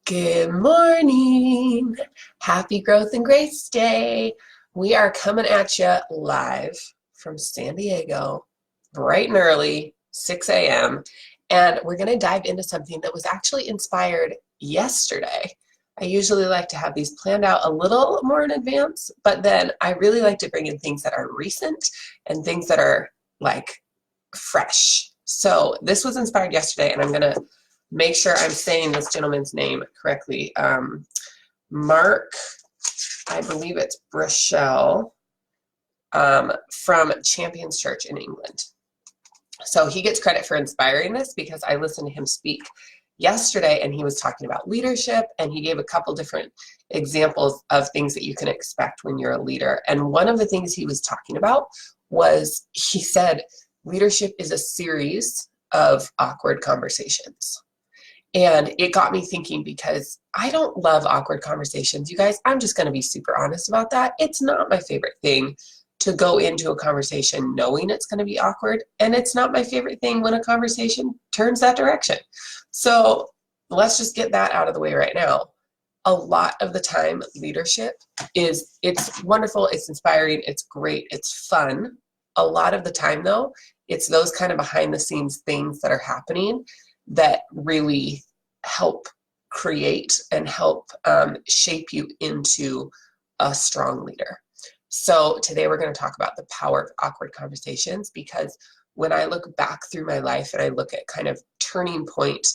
Good morning. Happy Growth and Grace Day. We are coming at you live from San Diego, bright and early, 6 a.m. And we're going to dive into something that was actually inspired yesterday. I usually like to have these planned out a little more in advance, but then I really like to bring in things that are recent and things that are like fresh. So this was inspired yesterday, and I'm going to make sure I'm saying this gentleman's name correctly. Mark, I believe it's Brachel, from Champions Church in England. So he gets credit for inspiring this because I listened to him speak yesterday, and he was talking about leadership, and he gave a couple different examples of things that you can expect when you're a leader. And one of the things he was talking about was, he said, leadership is a series of awkward conversations. And it got me thinking, because I don't love awkward conversations. You guys, I'm just going to be super honest about that. It's not my favorite thing to go into a conversation knowing it's going to be awkward. And it's not my favorite thing when a conversation turns that direction. So let's just get that out of the way right now. A lot of the time, leadership it's wonderful, it's inspiring, it's great, it's fun. A lot of the time, though, it's those kind of behind the scenes things that are happening that really help create and help shape you into a strong leader. So today we're going to talk about the power of awkward conversations, because when I look back through my life and I look at kind of turning point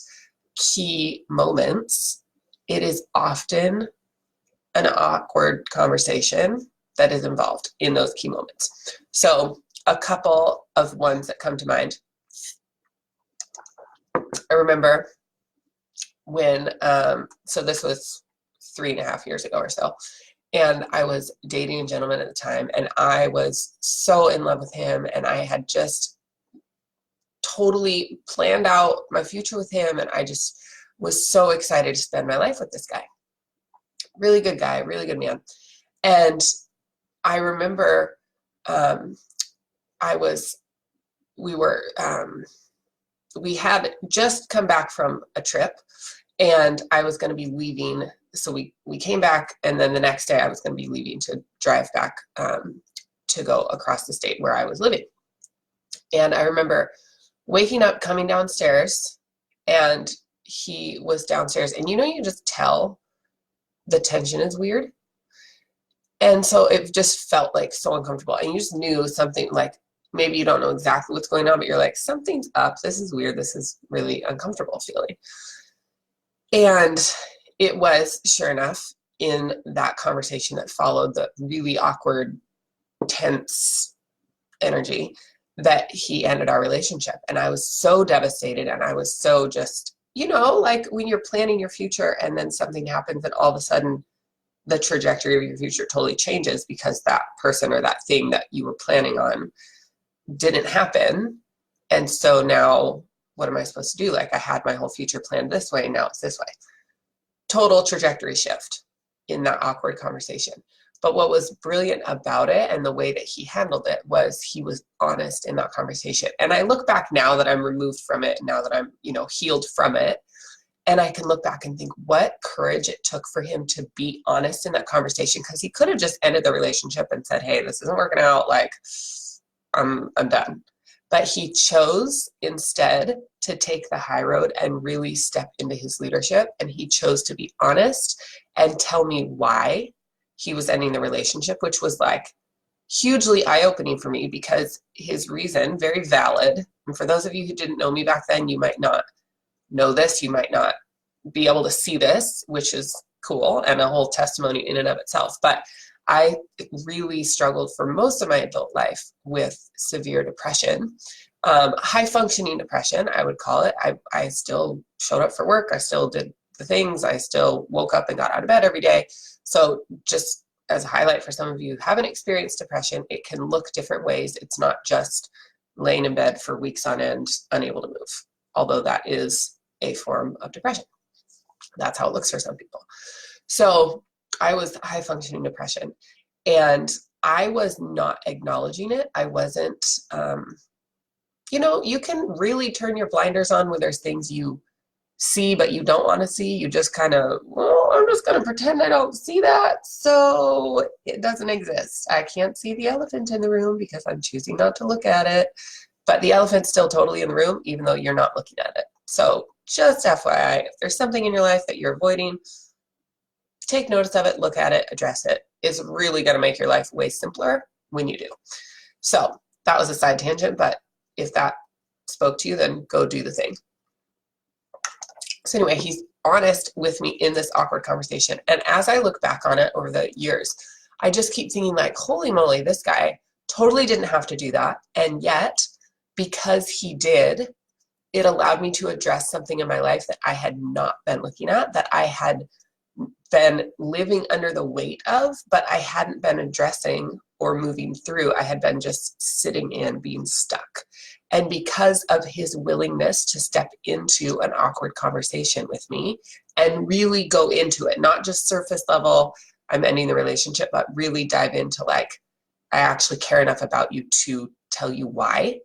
key moments, it is often an awkward conversation that is involved in those key moments. So a couple of ones that come to mind. I remember when, so this was 3.5 years ago or so, and I was dating a gentleman at the time, and I was so in love with him, and I had just totally planned out my future with him, and I just was so excited to spend my life with this guy. Really good guy, really good man. And I remember we had just come back from a trip, and I was going to be leaving. So we came back, and then the next day I was going to be leaving to drive back to go across the state where I was living. And I remember waking up, coming downstairs, and he was downstairs, and you just tell the tension is weird. And so it just felt like so uncomfortable, and you just knew something, like, maybe you don't know exactly what's going on, but you're like, something's up. This is weird. This is really uncomfortable feeling. And it was, sure enough, in that conversation that followed, the really awkward, tense energy, that he ended our relationship. And I was so devastated, and I was so just, like when you're planning your future and then something happens and all of a sudden the trajectory of your future totally changes because that person or that thing that you were planning on didn't happen. And so now what am I supposed to do? Like, I had my whole future planned this way, and now it's this way. Total trajectory shift in that awkward conversation. But what was brilliant about it, and the way that he handled it, was he was honest in that conversation. And I look back now that I'm removed from it, now that I'm, healed from it, and I can look back and think what courage it took for him to be honest in that conversation, because he could have just ended the relationship and said, hey, this isn't working out, like, I'm done. But he chose instead to take the high road and really step into his leadership. And he chose to be honest and tell me why he was ending the relationship, which was like hugely eye-opening for me, because his reason, very valid. And for those of you who didn't know me back then, you might not know this, you might not be able to see this, which is cool and a whole testimony in and of itself. But I really struggled for most of my adult life with severe depression, high functioning depression, I would call it. I still showed up for work. I still did the things. I still woke up and got out of bed every day. So just as a highlight for some of you who haven't experienced depression, it can look different ways. It's not just laying in bed for weeks on end, unable to move, although that is a form of depression. That's how it looks for some people. So I was high functioning depression, and I was not acknowledging it. I wasn't, you can really turn your blinders on when there's things you see but you don't want to see. You just kind of, well, I'm just going to pretend I don't see that, so it doesn't exist. I can't see the elephant in the room because I'm choosing not to look at it, but the elephant's still totally in the room even though you're not looking at it. So just FYI, if there's something in your life that you're avoiding, take notice of it, look at it, address it. It's really going to make your life way simpler when you do. So that was a side tangent, but if that spoke to you, then go do the thing. So anyway, he's honest with me in this awkward conversation. And as I look back on it over the years, I just keep thinking like, holy moly, this guy totally didn't have to do that. And yet, because he did, it allowed me to address something in my life that I had not been looking at, that I had been living under the weight of, but I hadn't been addressing or moving through. I had been just sitting in, being stuck. And because of his willingness to step into an awkward conversation with me and really go into it, not just surface level, I'm ending the relationship, but really dive into like, I actually care enough about you to tell you why.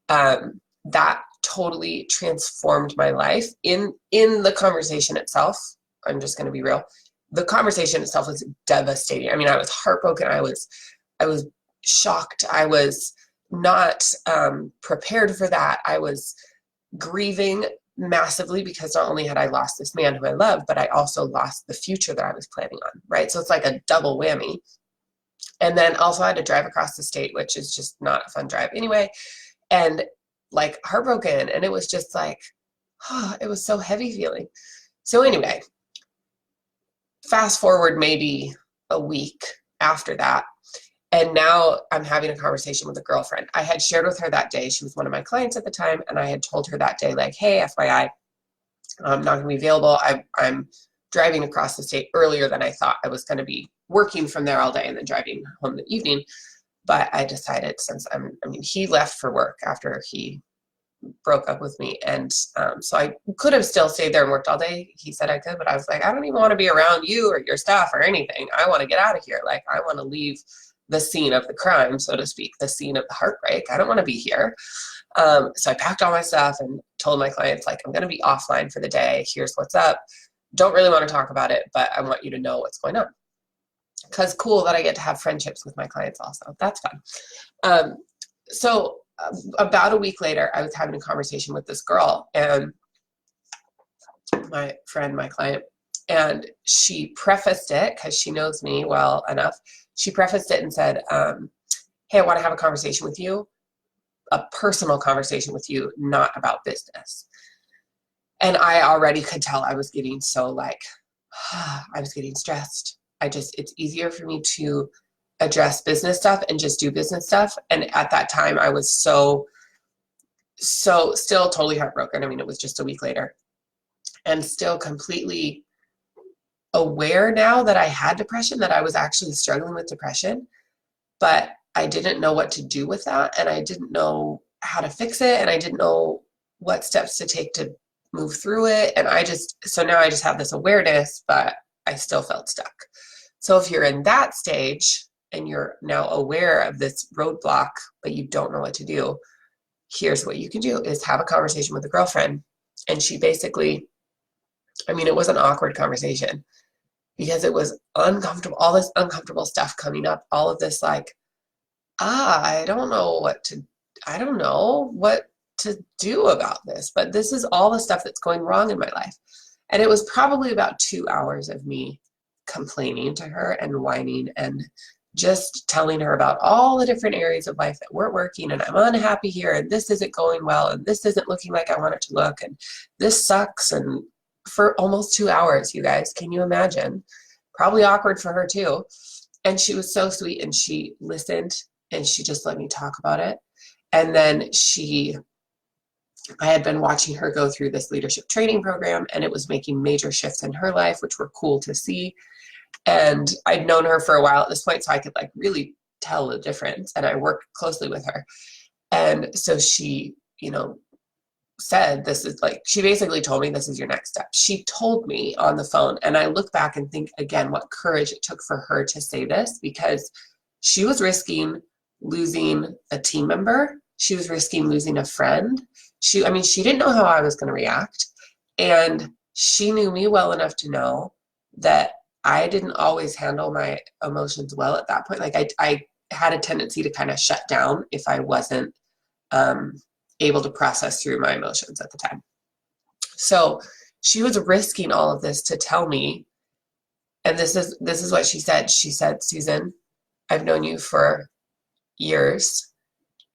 That totally transformed my life. In the conversation itself, I'm just going to be real. The conversation itself was devastating. I mean, I was heartbroken. I was shocked. I was not prepared for that. I was grieving massively because not only had I lost this man who I love, but I also lost the future that I was planning on, right? So it's like a double whammy. And then also I had to drive across the state, which is just not a fun drive anyway. And like heartbroken. And it was just like, oh, it was so heavy feeling. So anyway, fast forward maybe a week after that, and now I'm having a conversation with a girlfriend. I had shared with her that day, she was one of my clients at the time, and I had told her that day, like, hey, FYI, I'm not going to be available. I'm driving across the state earlier than I thought. I was going to be working from there all day and then driving home in the evening. But I decided, since he left for work after he broke up with me, and so I could have still stayed there and worked all day. He said I could, but I was like, I don't even want to be around you or your stuff or anything. I want to get out of here. Like, I want to leave the scene of the crime, so to speak, the scene of the heartbreak. I don't want to be here. So I packed all my stuff and told my clients, like, I'm going to be offline for the day. Here's what's up. Don't really want to talk about it, but I want you to know what's going on. Because cool that I get to have friendships with my clients also. That's fun. So about a week later, I was having a conversation with this girl, and my friend, my client, and she prefaced it, because she knows me well enough, she prefaced it and said, hey, I want to have a conversation with you, a personal conversation with you, not about business. And I already could tell I was getting so like, I was getting stressed. It's easier for me to address business stuff and just do business stuff. And at that time I was so still totally heartbroken. I mean, it was just a week later, and still completely aware now that I had depression, that I was actually struggling with depression, but I didn't know what to do with that. And I didn't know how to fix it. And I didn't know what steps to take to move through it. And so now I just have this awareness, but I still felt stuck. So if you're in that stage and you're now aware of this roadblock, but you don't know what to do, here's what you can do, is have a conversation with a girlfriend. And she basically, I mean, it was an awkward conversation because it was uncomfortable, all this uncomfortable stuff coming up, all of this like, I don't know what to do about this, but this is all the stuff that's going wrong in my life. And it was probably about 2 hours of me complaining to her and whining and just telling her about all the different areas of life that weren't working, and I'm unhappy here, and this isn't going well, and this isn't looking like I want it to look, and this sucks. And for almost 2 hours, you guys, can you imagine? Probably awkward for her too. And she was so sweet, and she listened, and she just let me talk about it. And then I had been watching her go through this leadership training program, and it was making major shifts in her life, which were cool to see. And I'd known her for a while at this point, so I could like really tell the difference, and I worked closely with her. And so she, said, this is like, she basically told me, this is your next step. She told me on the phone, and I look back and think again what courage it took for her to say this, because she was risking losing a team member. She was risking losing a friend. She didn't know how I was going to react. And she knew me well enough to know that I didn't always handle my emotions well at that point. Like I had a tendency to kind of shut down if I wasn't able to process through my emotions at the time. So she was risking all of this to tell me, and this is what she said. She said, Susan, I've known you for years,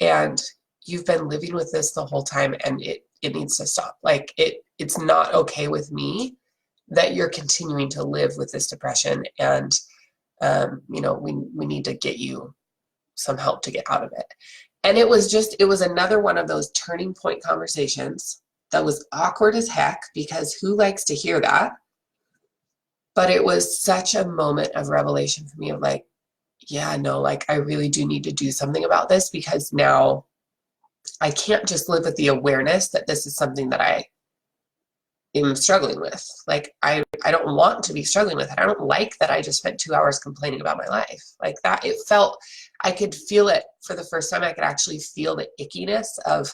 and you've been living with this the whole time, and it needs to stop. Like it's not okay with me that you're continuing to live with this depression, and we need to get you some help to get out of it. And it was another one of those turning point conversations that was awkward as heck, because who likes to hear that? But it was such a moment of revelation for me of like, yeah, no, like I really do need to do something about this, because now I can't just live with the awareness that this is something that I am struggling with. Like I don't want to be struggling with it. I don't like that I just spent 2 hours complaining about my life. Like that, it felt, I could feel it for the first time. I could actually feel the ickiness of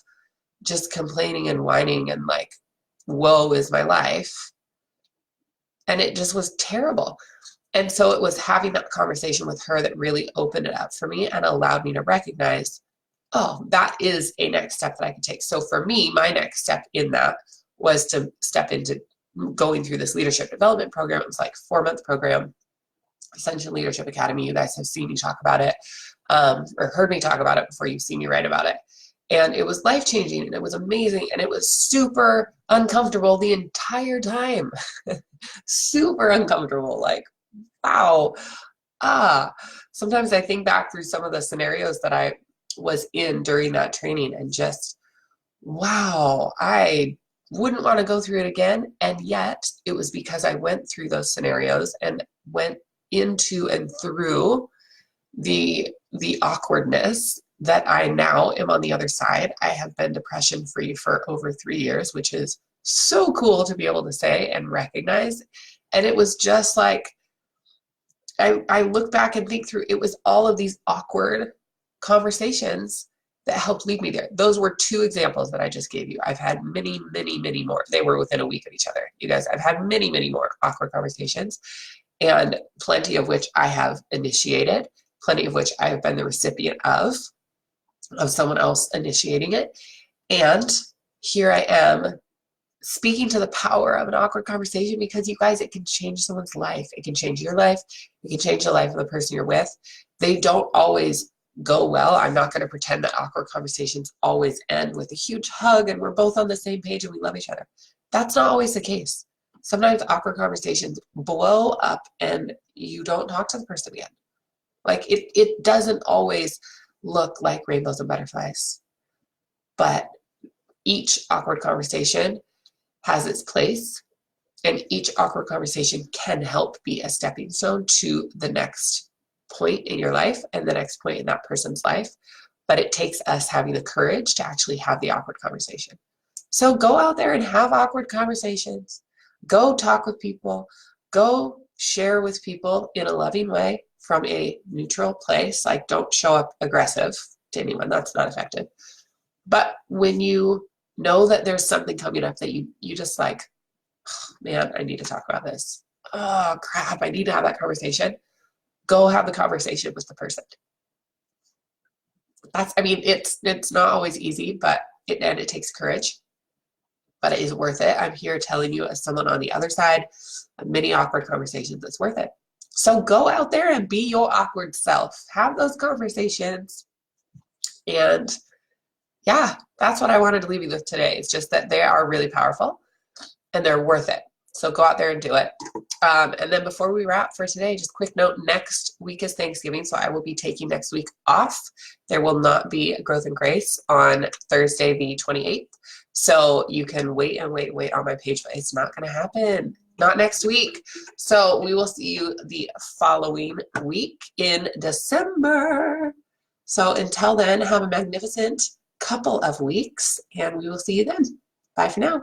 just complaining and whining and like, woe is my life. And it just was terrible. And so it was having that conversation with her that really opened it up for me and allowed me to recognize, oh, that is a next step that I could take. So for me, my next step in that was to step into going through this leadership development program. It was like a 4-month program, Ascension Leadership Academy. You guys have seen me talk about it, or heard me talk about it before you've seen me write about it. And it was life-changing, and it was amazing, and it was super uncomfortable the entire time. Super uncomfortable, like, wow. Sometimes I think back through some of the scenarios that I was in during that training and just, wow, I wouldn't want to go through it again. And yet it was because I went through those scenarios and went into and through the awkwardness that I now am on the other side. I have been depression free for over 3 years, which is so cool to be able to say and recognize. And it was just like, I look back and think through, it was all of these awkward conversations that helped lead me there. Those were 2 examples that I just gave you. I've had many, many, many more. They were within a week of each other. You guys, I've had many, many more awkward conversations, and plenty of which I have initiated, plenty of which I have been the recipient of someone else initiating it. And here I am speaking to the power of an awkward conversation, because you guys, it can change someone's life. It can change your life. It can change the life of the person you're with. They don't always go well. I'm not going to pretend that awkward conversations always end with a huge hug and we're both on the same page and we love each other. That's not always the case. Sometimes awkward conversations blow up and you don't talk to the person again. Like it doesn't always look like rainbows and butterflies, but each awkward conversation has its place, and each awkward conversation can help be a stepping stone to the next point in your life and the next point in that person's life. But it takes us having the courage to actually have the awkward conversation. So go out there and have awkward conversations. Go talk with people. Go share with people in a loving way from a neutral place. Like, don't show up aggressive to anyone. That's not effective. But when you know that there's something coming up that you just like, oh, man, I need to talk about this. Oh, crap, I need to have that conversation. Go have the conversation with the person. It's not always easy, but it takes courage, but it is worth it. I'm here telling you, as someone on the other side of many awkward conversations, it's worth it. So go out there and be your awkward self. Have those conversations. And yeah, that's what I wanted to leave you with today. It's just that they are really powerful and they're worth it. So go out there and do it. And then before we wrap for today, just quick note, next week is Thanksgiving, so I will be taking next week off. There will not be Growth and Grace on Thursday the 28th. So you can wait on my page, but it's not going to happen. Not next week. So we will see you the following week in December. So until then, have a magnificent couple of weeks, and we will see you then. Bye for now.